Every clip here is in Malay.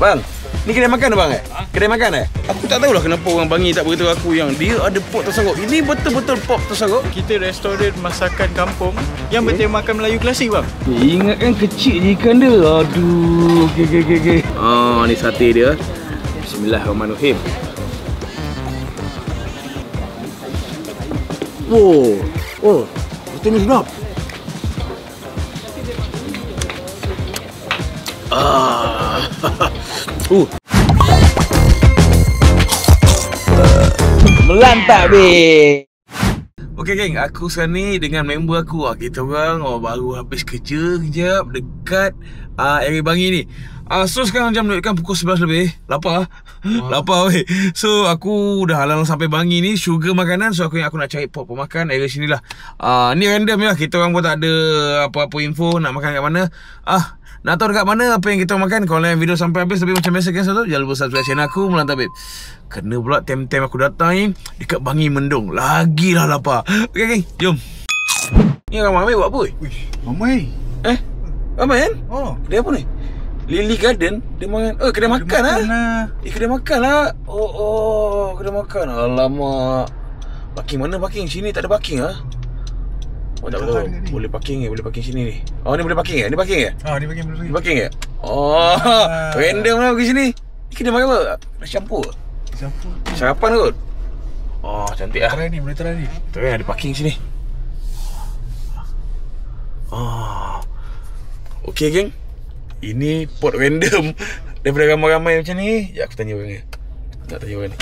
Bang, ni kedai makan bang Kedai makan Aku tak tahulah kenapa orang Bangi tak beritahu aku yang dia ada pop tersaruk. Ini betul-betul pop tersaruk. Kita restoran masakan kampung yang bertemakan Melayu klasik bang. Ingatkan kecil je ikan dia. Aduh, okey. Ni sate dia. Bismillahirrahmanirrahim. Oh, betul ni sedap. Melantak be. Okey geng, aku sekarang ni dengan member aku kita orang baru habis kerja kejap dekat area Bangi ni. So sekarang jam dekat pukul 11 lebih. Lapar. Lapar weh. So aku dah halang sampai Bangi ni, sugar makanan. So aku nak cari pop makan area sini lah. Ni random lah. Kita orang pun tak ada apa-apa info nak makan kat mana. Nak tahu dekat mana apa yang kita makan, kalau like video sampai habis. Tapi macam biasa kan satu, jangan lupa subscribe channel aku Melantak Babe. Kena pula time-time aku datang ni dekat Bangi Mendung. Lagilah lapar. Okey geng, jom. Ni orang Ramai buat apa? Ramai. Ramai kan? Oh, Kedai apa ni? Lily Garden. Dia makan. Kedai makan lah. Kedai makan lah. Oh, kedai makan. Alamak. Parking mana parking? Sini tak ada parking lah. Oh tak tahu. Boleh parking sini ni. Ni boleh parking ke? Ni parking ke? ni bagi boleh. Ni parking ke? Random lah pergi sini. Ni kedai makan apa? Nasi campur. Sarapan kot. Cantik lah. Boleh try ni. Betul kan ada parking sini. Okey geng. Ini pot random daripada ramai-ramai macam ni. Ya aku tanya orang ni. Nak tanya orang ni.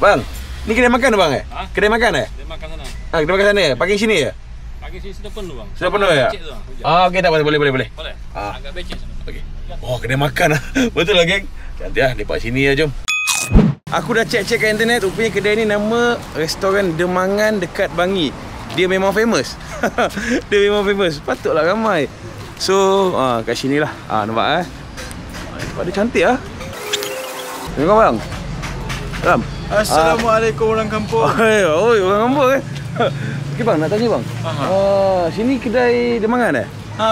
Bang, ni kedai makan bang Kedai makan Kedai makan sana. Kedai makan sana parking sini je? Parking sini sudah penuh bang. Sudah penuh ya? Okey tak apa, boleh. Boleh. Agak becek sana. Okey. Kedai makan lah. Betul lah geng. Cantik lah, lepak sini lah, jom. Aku dah cek kat internet, rupanya kedai ni nama restoran Demangan dekat Bangi. Dia memang famous. Dia memang famous. Patutlah ramai. So, kat sini lah. Nampak tempat dia cantik lah. Tengok bang. Ram. Assalamualaikum orang kampung. Oi, orang kampung Okey bang, nak tanya bang. Sini kedai Demangan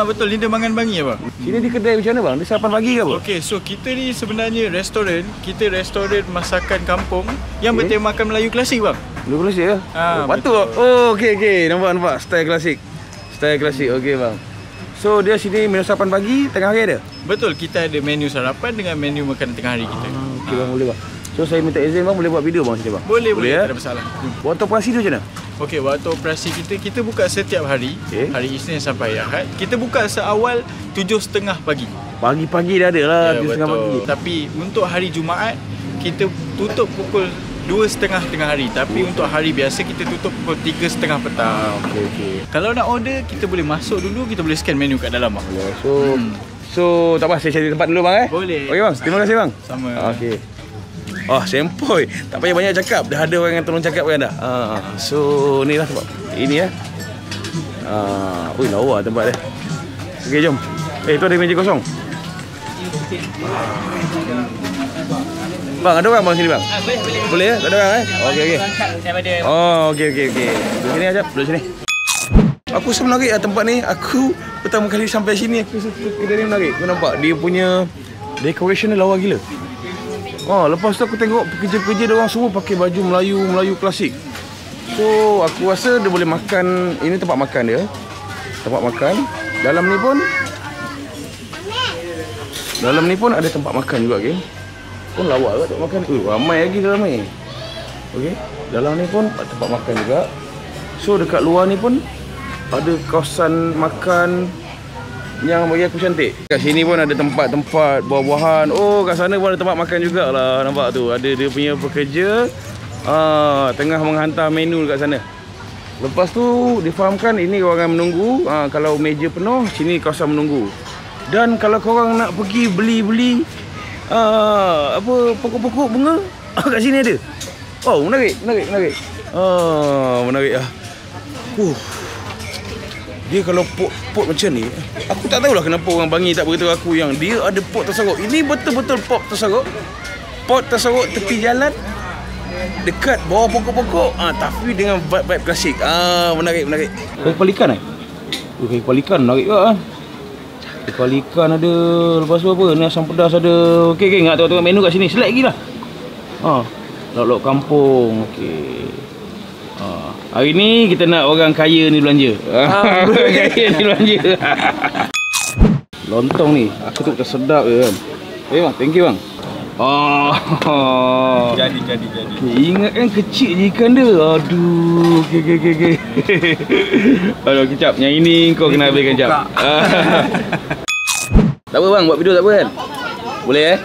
Betul, ni Demangan Bangi ya bang. Sini di kedai macam mana bang? Dia sarapan pagi ke apa? Okey, so kita ni sebenarnya restoran masakan kampung yang bertemakan Melayu klasik bang. Melayu klasik ke? Patut. Okey. Nampak. Style klasik. Okey bang. So dia sini menu sarapan pagi, tengah hari ada? Betul, kita ada menu sarapan dengan menu makanan tengah hari kita. Okey bang, boleh bang. So saya minta izin bang, boleh buat video bang sini bang? Boleh, tak ada masalah. Waktu operasi tu macam mana? Okey, waktu operasi kita buka setiap hari. Hari Isnin sampai Ahad. Kita buka seawal 7.30 pagi. Pagi-pagi dah ada lah, 7.30 pagi. Tapi untuk hari Jumaat kita tutup pukul 2.30 tengah hari. Tapi untuk hari biasa kita tutup pukul 3.30 petang. Okey. Kalau nak order, kita boleh masuk dulu, kita boleh scan menu kat dalam bang. So tak apa, saya cari tempat dulu bang Boleh. Okey bang, terima kasih bang. Sama. Okey. Sempoi. Tak payah banyak cakap. Dah ada orang yang tolong cakap kan dah. So ni lah tempat. Ini lawa tempat dia. Okey jom. Tu ada meja kosong. Bang, ada orang bang sini bang? Boleh ya? Tak ada orang Okey. Okey. Duduk sini ajap. Duduk sini. Aku rasa menarik lah tempat ni. Aku pertama kali sampai sini aku rasa kedai ni menarik. Kau nampak dia punya decoration dia lawa gila. Lepas tu aku tengok pekerja-pekerja dia orang semua pakai baju Melayu klasik. So aku rasa dia boleh makan. Ini tempat makan dia. Tempat makan. Dalam ni pun ada tempat makan juga geng. Pun lawa ke tempat makan. Ramai lagi dalam ni. Okey. Dalam ni pun ada tempat makan juga. So dekat luar ni pun ada kawasan makan yang bagi aku cantik. Kat sini pun ada tempat-tempat buah-buahan. Kat sana pun ada tempat makan jugalah. Nampak tu, ada dia punya pekerja tengah menghantar menu dekat sana. Lepas tu difahamkan ini orang menunggu. Kalau meja penuh, sini kawasan menunggu. Dan kalau korang nak pergi beli-beli pokok-pokok bunga, kat sini ada. Menarik. Menarik lah. Dia kalau pot macam ni, aku tak tahulah kenapa orang Bangi tak beritahu aku yang dia ada pot tersaruk. Ini betul-betul pot tersaruk. Pot tersaruk tepi jalan dekat bawah pokok-pokok, tapi dengan vibe klasik. Menarik. Kepala ikan Kepala ikan menarik juga. Kepala ikan ada. Lepas tu apa? Ni asam pedas ada. Okey geng, nak tengok menu kat sini. Select lagi lah. Lauk-lauk kampung. Okey. Hari ni kita nak orang kaya ni belanja. Orang kaya ni belanja. Lontong ni, aku tu macam sedap je kan. Bang, thank you bang. Jadi. Ingat kan kecil je ikan dia. Aduh. Okey. Aduh, kecap. Yang ini kau kena habiskan kecap. Tak apa bang, buat video tak apa kan? Boleh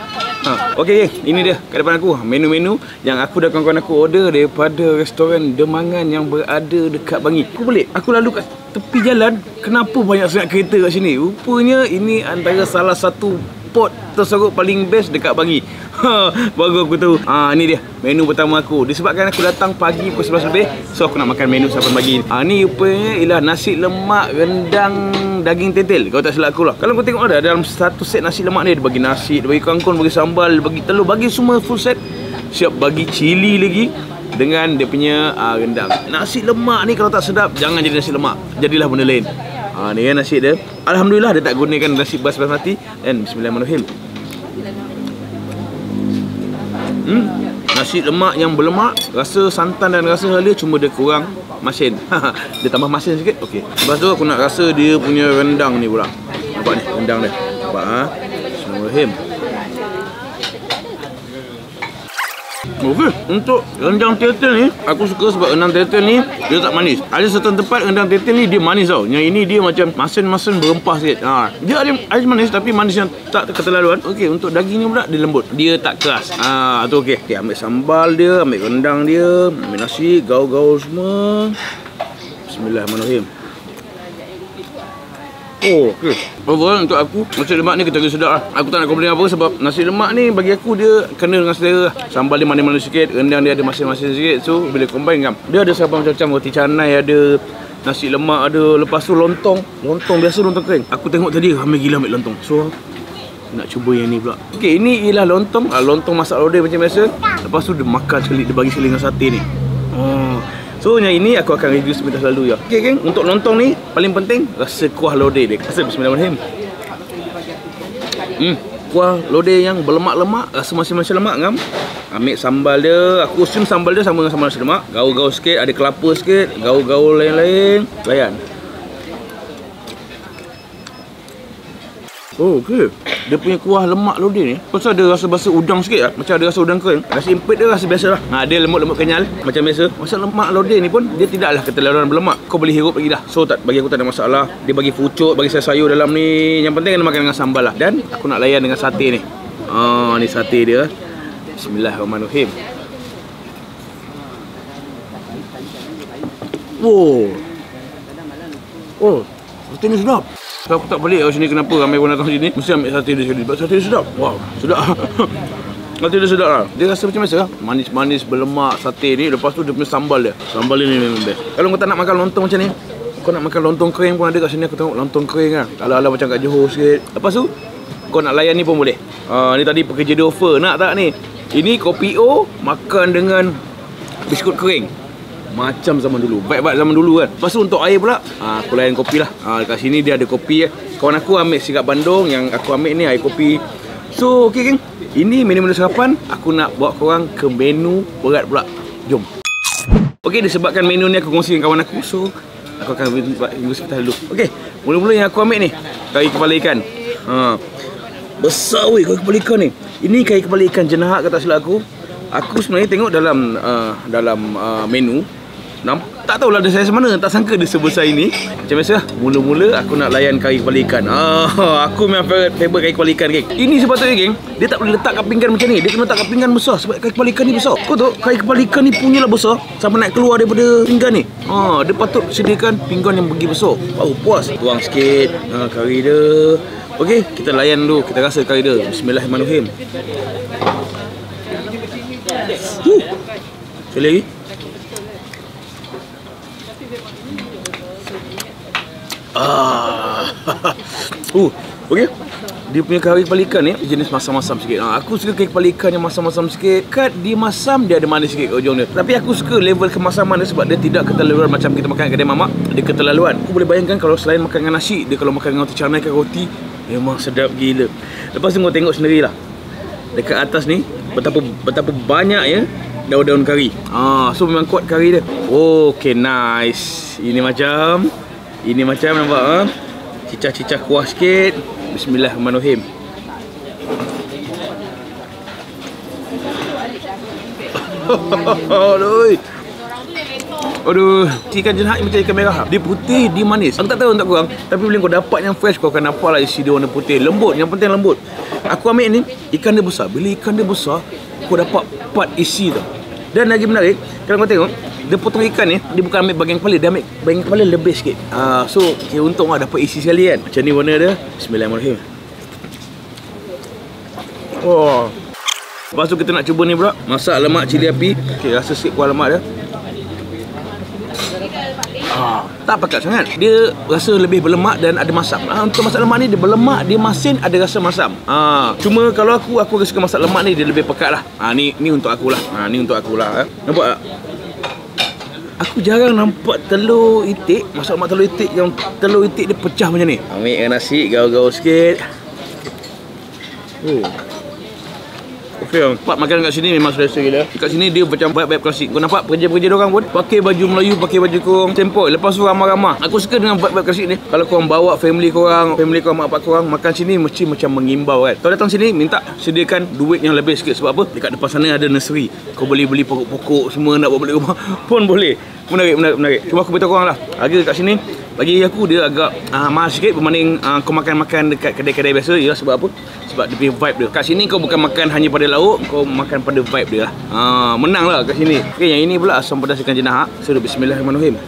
Okey, ini dia kat depan aku menu-menu yang aku dan kawan-kawan aku order daripada restoran Demangan yang berada dekat Bangi. Aku lalu kat tepi jalan, kenapa banyak sangat kereta kat sini? Rupanya ini antara salah satu spot tersorok paling best dekat Bangi. Baru aku tahu. Ni dia menu pertama aku. Disebabkan aku datang pagi pukul 11 lebih, so aku nak makan menu 8 pagi. Ni rupanya ialah nasi lemak rendang daging tetel. Kau tak silap aku lah. Kalau kau tengok ada dalam satu set nasi lemak ni, dia bagi nasi, dia bagi kangkung, bagi sambal, dia bagi telur, bagi semua full set. Siap bagi cili lagi dengan dia punya rendang. Nasi lemak ni kalau tak sedap, jangan jadi nasi lemak, jadilah benda lain. Ni kan nasi dia. Alhamdulillah dia tak gunakan nasi basmati. Dan bismillahirrahmanirrahim. Nasi lemak yang berlemak, rasa santan dan rasa halia, cuma dia kurang masin. Dia tambah masin sikit. Okey. Lepas tu aku nak rasa dia punya rendang ni pula. Nampak ni rendang dia. Nampak Bismillahirrahmanirrahim. Okey, untuk rendang tetel ni aku suka sebab rendang tetel ni dia tak manis. Ada certain tempat rendang tetel ni dia manis tau. Yang ini dia macam masin-masin berempah sikit. Dia ada manis tapi manis yang tak keterlaluan. Okey, untuk daging ni pula dia lembut. Dia tak keras. Tu okey. Okey, ambil sambal dia, ambil rendang dia, ambil nasi, gaul-gaul semua. Bismillahirrahmanirrahim. Okey. Overall untuk aku nasi lemak ni kita sedap lah. Aku tak nak komplain apa sebab nasi lemak ni bagi aku dia kena dengan selera. Sambal dia manis-manis sikit, rendang dia ada masin-masin sikit. So bila combine kan, dia ada serba macam-macam. Roti canai ada, nasi lemak ada, lepas tu lontong biasa, lontong kering. Aku tengok tadi ramai gila ambil lontong. So nak cuba yang ni pula. Okey, ini ialah lontong. Lontong masak lodeh macam biasa. Lepas tu dia makan sekali, dia bagi sekali dengan sate ni. So yang ini aku akan review sebentar selalu ya. Okey geng, untuk lontong ni paling penting rasa kuah lodeh dia. Rasa bismillahirrahmanirrahim. Kuah lodeh yang berlemak-lemak, rasa masing-masing lemak ngam. Ambil sambal dia, aku assume sambal dia sama dengan sambal nasi lemak. Gaul-gaul sikit, ada kelapa sikit, gaul-gaul lain-lain. Layan. Okey. Dia punya kuah lemak lodeh ni pasal ada rasa basa udang sikit lah. Macam ada rasa udang kering. Nasi impit dia rasa biasa lah. Dia lembut-lembut kenyal macam biasa. Pasal lemak lodeh ni pun dia tidaklah keterlaluan berlemak. Kau boleh hirup lagi dah. So bagi aku tak ada masalah. Dia bagi pucuk, bagi sayur dalam ni. Yang penting kena makan dengan sambal lah. Dan aku nak layan dengan sate ni. Ni sate dia. Bismillahirrahmanirrahim. Sate ni sedap. Aku tak balik kat sini kenapa ramai orang datang sini mesti ambil sate dia sekali. Sebab sate dia sedap. Wow, sedap. Sate dia sedap lah. Dia rasa macam biasa lah. Manis-manis berlemak sate ni. Lepas tu dia punya sambal dia. Sambal dia ni memang best. Kalau kau tak nak makan lontong macam ni, kau nak makan lontong kering pun ada kat sini. Aku tengok lontong kering kan. Ala-ala macam kat Johor sikit. Lepas tu kau nak layan ni pun boleh. Ni tadi pekerja dia offer. Nak tak ni? Ini kopi O makan dengan biskut kering. Macam zaman dulu, vibe-vibe zaman dulu kan. Lepas tu untuk air pula, aku layan kopi lah. Dekat sini dia ada kopi. Kawan aku ambil sirap Bandung, yang aku ambil ni air kopi. So okey geng, ini menu-menu sarapan. Aku nak bawa korang ke menu berat pula. Jom. Okey, disebabkan menu ni aku kongsi dengan kawan aku, so aku akan review sebentar dulu. Okey, mula-mula yang aku ambil ni kari kepala ikan. Besar weh kari kepala ikan ni. Ini kari kepala ikan jenahat kata silap aku. Aku sebenarnya tengok dalam menu, tak tahulah dia saiz mana, tak sangka dia sebesar ini. Macam biasa, mula-mula aku nak layan kari kepala ikan. Aku memang favourite kari kepala ikan geng. Ini sepatutnya geng, dia tak boleh letak kat pinggan macam ni. Dia kena letak kat pinggan besar sebab kari kepala ikan ni besar. Kau tahu kari kepala ikan ni punyalah besar sampai nak keluar daripada pinggan ni. Dia patut sediakan pinggan yang bagi besar. Baru puas. Tuang sikit kari dia. Okey, kita layan dulu, kita rasa kari dia. Bismillahirrahmanirrahim. Sekali lagi. Okey. Dia punya kari kepala ikan ni jenis masam-masam sikit. Aku suka kari kepala ikan yang masam-masam sikit. Kat dia masam, dia ada manis sikit kat ujung dia. Tapi aku suka level kemasaman dia sebab dia tidak keterlaluan macam kita makan kat kedai mamak. Dia keterlaluan. Aku boleh bayangkan kalau selain makan dengan nasi, dia kalau makan dengan roti canai ke roti, Memang sedap gila. Lepas tu kau tengok sendirilah. Dekat atas ni betapa banyak ya daun-daun kari. So memang kuat kari dia. Okay, nice. Ini macam nampak cicah-cicah kuah sikit. Bismillahirrahmanirrahim. Aduh, ikan jenahat macam ikan merah. Dia putih, dia manis. Aku tak tahu untuk korang, tapi bila kau dapat yang fresh, kau akan nampak lah isi dia warna putih. Lembut, yang penting lembut. Aku ambil ni, ikan dia besar. Bila ikan dia besar, kau dapat part isi tu. Dan lagi menarik, kalau kau tengok, dia potong ikan ni, dia bukan ambil bahagian kepala, dia ambil bahagian kepala lebih sikit. So, kira untung lah dapat isi sekali kan. Macam ni warna dia. Bismillahirrahmanirrahim. Lepas tu kita nak cuba ni pula, masak lemak cili api. Okay, rasa sikit kuah lemak dia. Tak pekat sangat. Dia rasa lebih berlemak dan ada masam. Untuk masak lemak ni dia berlemak, dia masin, ada rasa masam. Cuma kalau aku suka masak lemak ni dia lebih pekat lah. Ni untuk akulah. Ni untuk akulah. Nampak tak? Aku jarang nampak telur itik, masak lemak telur itik yang telur itik dia pecah macam ni. Ambil nasi gaul-gaul sikit. Okay, tempat makan kat sini memang selesa gila. Kat sini dia macam vibe klasik. Kau nampak pekerja-pekerja diorang pun pakai baju Melayu, pakai baju korang sempoi. Lepas tu ramah-ramah. Aku suka dengan vibe klasik ni. Kalau korang bawa family korang, mak bapak korang makan sini mesti macam mengimbau kan. Kau datang sini minta sediakan duit yang lebih sikit. Sebab apa? Dekat depan sana ada nursery. Kau boleh beli pokok-pokok semua nak bawa balik rumah pun boleh. Menarik. Cuma aku beritahu korang lah, harga kat sini bagi aku dia agak mahal sikit berbanding kau makan dekat kedai-kedai biasa. Ya, sebab apa? Sebab dia punya vibe dia. Kat sini kau bukan makan hanya pada lauk, kau makan pada vibe dia lah. Menang lah kat sini. Okay, yang ini pula asam pedas ikan jenahat. So, bismillahirrahmanirrahim.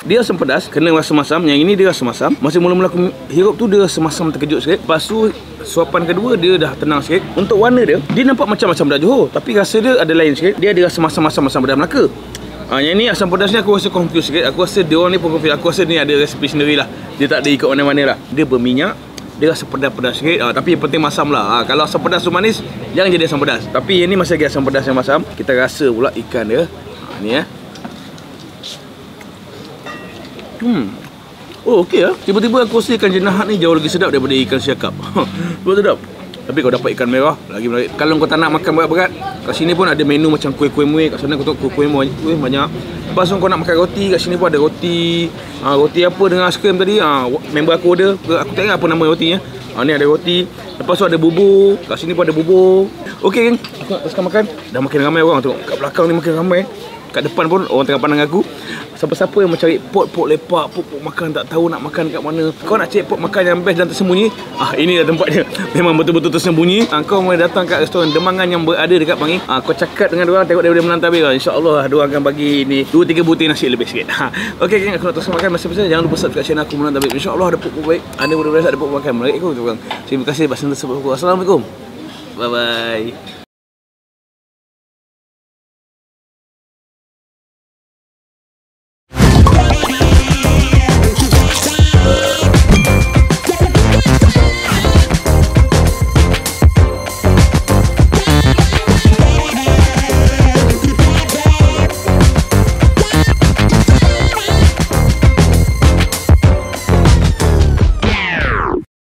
Dia asam pedas, kena rasa masam. Yang ini dia rasa masam. Masa mula-mula aku hirup tu dia rasa masam, terkejut sikit. Lepas tu suapan kedua dia dah tenang sikit. Untuk warna dia nampak macam asam pedas Johor, tapi rasa dia ada lain sikit. Dia ada rasa masam pedas Melaka. Yang ni asam pedas ni aku rasa confused sikit. Aku rasa dia orang ni pun confused. Aku rasa ni ada resipi sendiri lah. Dia tak ada ikut mana-mana lah. Dia berminyak, dia rasa pedas-pedas sikit. Tapi yang penting masam lah. Kalau asam pedas tu manis, jangan jadi asam pedas. Tapi yang ni masih lagi asam pedas yang masam. Kita rasa pula ikan dia. Ni okey lah. Tiba-tiba aku rasa ikan jenahat ni jauh lagi sedap daripada ikan siakap. Sedap. Tapi kau dapat ikan merah lagi menarik. Kalau kau tak nak makan berat-berat, kat sini pun ada menu macam kuih-kuih muih. Kat sana kau tengok kuih muih banyak. Lepas tu kau nak makan roti, kat sini pun ada roti. Roti apa dengan aiskrim tadi? Member aku order. Aku tak ingat apa nama rotinya. Ni ada roti. Lepas tu ada bubur. Kat sini pun ada bubur. Okey geng, aku nak teruskan makan. Dah makin ramai orang tengok. Kat belakang ni makin ramai. Kat depan pun orang tengah pandang aku. Siapa-siapa yang mencari pot lepak, pot makan tak tahu nak makan kat mana. Kau nak cari pot makan yang best dan tersembunyi, ini dah tempatnya. Memang betul-betul tersembunyi. Kau boleh datang kat restoran Demangan yang berada dekat Pangi. Kau cakap dengan diorang, tengok daripada menantabir. InsyaAllah diorang akan bagi ni 2-3 butir nasi lebih sikit. Okey geng, aku nak terus makan masa-masa. Jangan lupa subscribe channel aku Menantabir. InsyaAllah ada pot baik. Anda boleh rasa ada pot makan menarik aku. Terima kasih. Terima kasih. Assalamualaikum. Bye bye.